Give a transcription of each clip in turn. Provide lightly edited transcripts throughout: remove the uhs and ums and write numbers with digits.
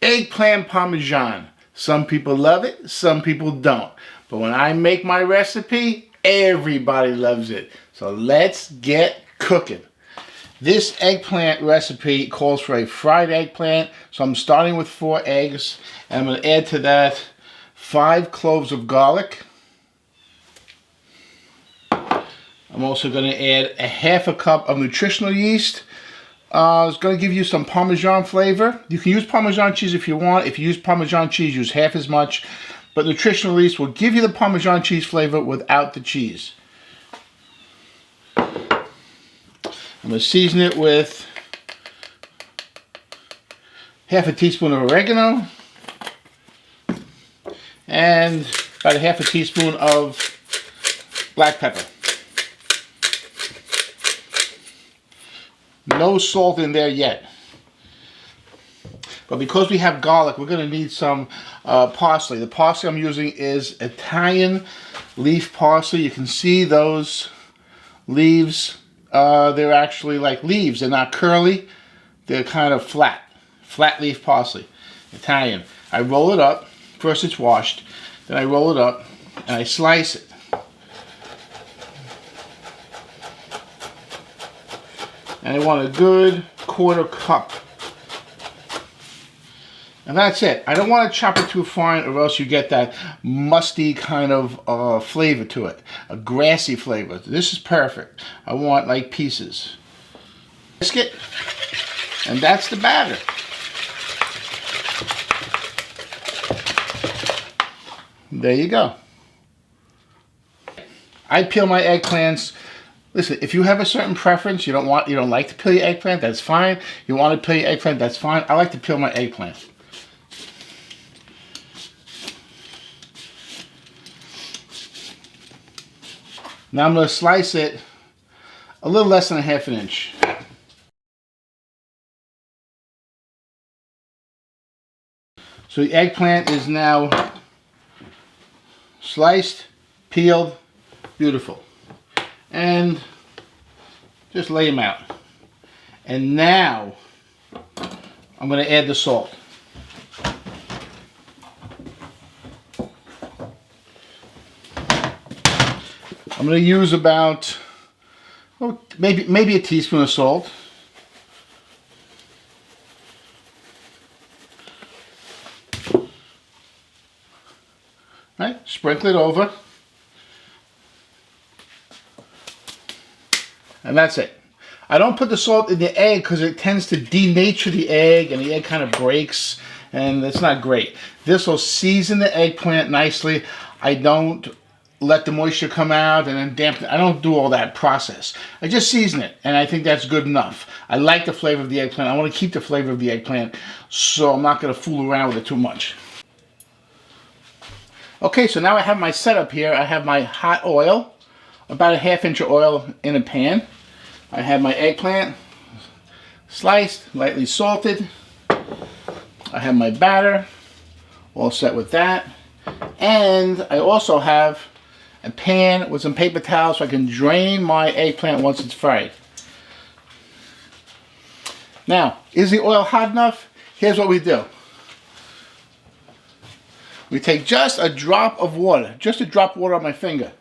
Eggplant Parmesan. Some people love it, some people don't. But when I make my recipe, everybody loves it. So let's get cooking. This eggplant recipe calls for a fried eggplant. So I'm starting with 4 eggs. And I'm going to add to that 5 cloves of garlic. I'm also going to add a half a cup of nutritional yeast. It's going to give you some Parmesan flavor. You can use Parmesan cheese if you want. If you use Parmesan cheese, use half as much. But nutritional yeast will give you the Parmesan cheese flavor without the cheese. I'm going to season it with half a teaspoon of oregano and about a half a teaspoon of black pepper. No salt in there yet. But because we have garlic, we're going to need some parsley. The parsley I'm using is Italian leaf parsley. You can see those leaves. They're actually like leaves. They're not curly. They're kind of flat. Flat leaf parsley. Italian. I roll it up. First it's washed. Then I roll it up and I slice it. And I want a good 1/4 cup. And that's it. I don't want to chop it too fine or else you get that musty kind of flavor to it. A grassy flavor. This is perfect. I want like pieces. Biscuit. And that's the batter. There you go. I peel my eggplants. Listen, if you have a certain preference, you don't like to peel your eggplant, that's fine. You want to peel your eggplant, that's fine. I like to peel my eggplant. Now I'm going to slice it a little less than 1/2 inch. So the eggplant is now sliced, peeled, beautiful. And just lay them out. And now I'm going to add the salt. I'm going to use about maybe a teaspoon of salt. Right? Sprinkle it over. And that's it. I don't put the salt in the egg because it tends to denature the egg and the egg kind of breaks and it's not great. This will season the eggplant nicely. I don't let the moisture come out and then dampen it. I don't do all that process. I just season it and I think that's good enough. I like the flavor of the eggplant. I want to keep the flavor of the eggplant, so I'm not going to fool around with it too much. Okay, so now I have my setup here. I have my hot oil. About a 1/2 inch of oil in a pan. I have my eggplant sliced, lightly salted. I have my batter all set with that. And I also have a pan with some paper towels so I can drain my eggplant once it's fried. Now, is the oil hot enough? Here's what we do. We take just a drop of water, just a drop of water on my finger.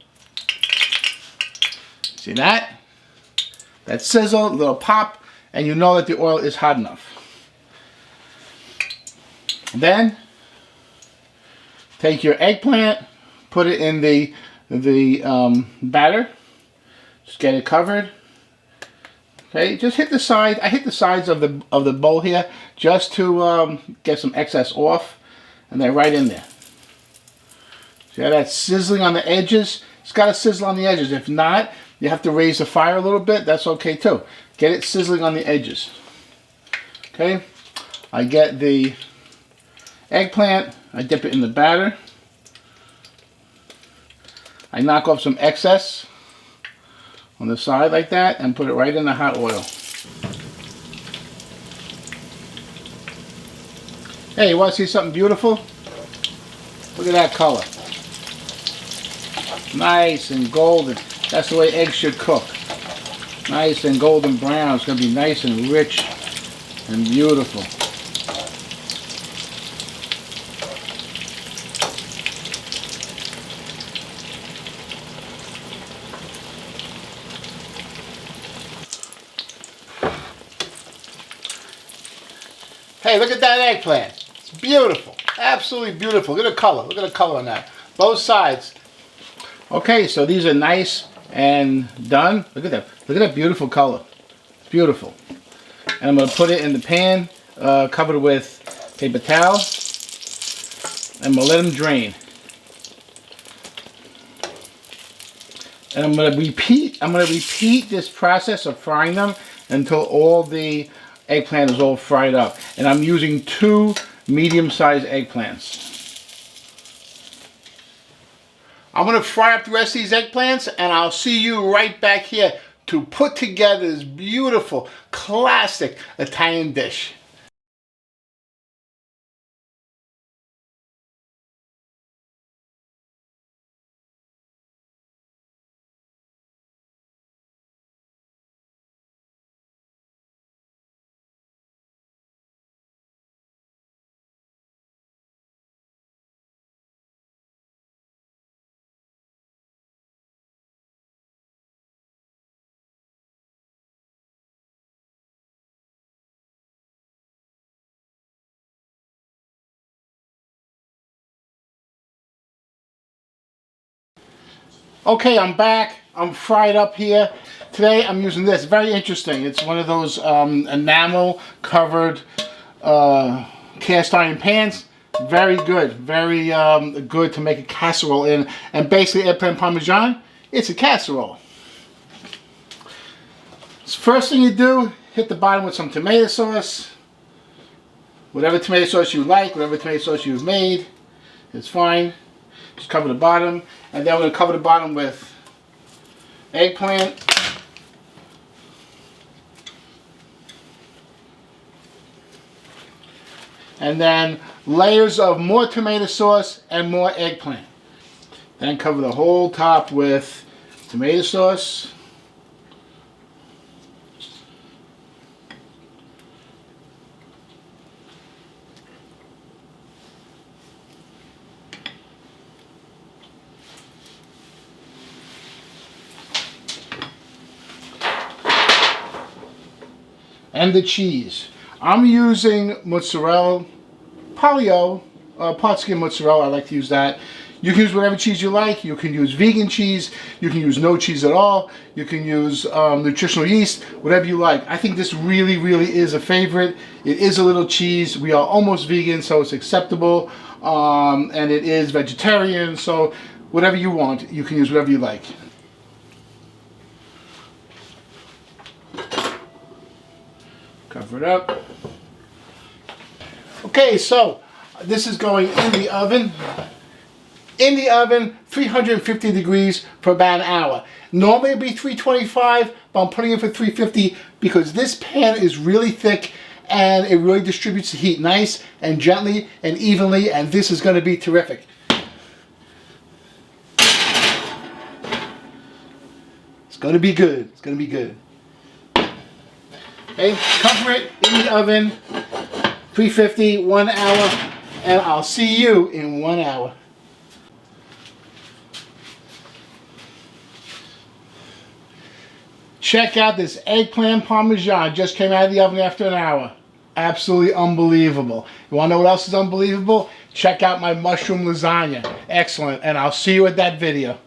See that? That sizzle, little pop, and you know that the oil is hot enough. Then, take your eggplant, put it in the batter. Just get it covered. Okay, just hit the side. I hit the sides of the bowl here just to get some excess off, and then right in there. See how that's sizzling on the edges? It's got to sizzle on the edges. If not, you have to raise the fire a little bit. That's okay too. Get it sizzling on the edges. Okay. I get the eggplant. I dip it in the batter. I knock off some excess on the side like that and put it right in the hot oil. Hey, you want to see something beautiful? Look at that color. Nice and golden. That's the way eggs should cook. Nice and golden brown. It's going to be nice and rich and beautiful. Hey, look at that eggplant. It's beautiful. Absolutely beautiful. Look at the color. Look at the color on that. Both sides. Okay, so these are nice and done. Look at that. Look at that beautiful color. It's beautiful. And I'm going to put it in the pan, covered with paper towel. And I'm going to let them drain. And I'm going to repeat this process of frying them until all the eggplant is all fried up. And I'm using 2 medium-sized eggplants. I'm going to fry up the rest of these eggplants, and I'll see you right back here to put together this beautiful, classic Italian dish. Okay, I'm back. I'm fried up here. Today I'm using this. Very interesting. It's one of those enamel covered cast iron pans. Very good. Very good to make a casserole in. And basically eggplant parmesan, it's a casserole. So first thing you do, hit the bottom with some tomato sauce. Whatever tomato sauce you like, whatever tomato sauce you've made, it's fine. Just cover the bottom, and then we're going to cover the bottom with eggplant. And then layers of more tomato sauce and more eggplant. Then cover the whole top with tomato sauce. And the cheese. I'm using mozzarella, polio, part skim mozzarella. I like to use that. You can use whatever cheese you like. You can use vegan cheese. You can use no cheese at all. You can use nutritional yeast, whatever you like. I think this really, really is a favorite. It is a little cheese. We are almost vegan, so it's acceptable. And it is vegetarian, so whatever you want, you can use whatever you like. Cover it up. Okay, so this is going in the oven. In the oven, 350 degrees for about an hour. Normally it'd be 325, but I'm putting it for 350 because this pan is really thick and it really distributes the heat nice and gently and evenly, and this is going to be terrific. It's going to be good. It's going to be good. Okay, cover it in the oven, 350, 1 hour, and I'll see you in 1 hour. Check out this eggplant parmesan. Just came out of the oven after an hour. Absolutely unbelievable. You want to know what else is unbelievable? Check out my mushroom lasagna. Excellent, and I'll see you at that video.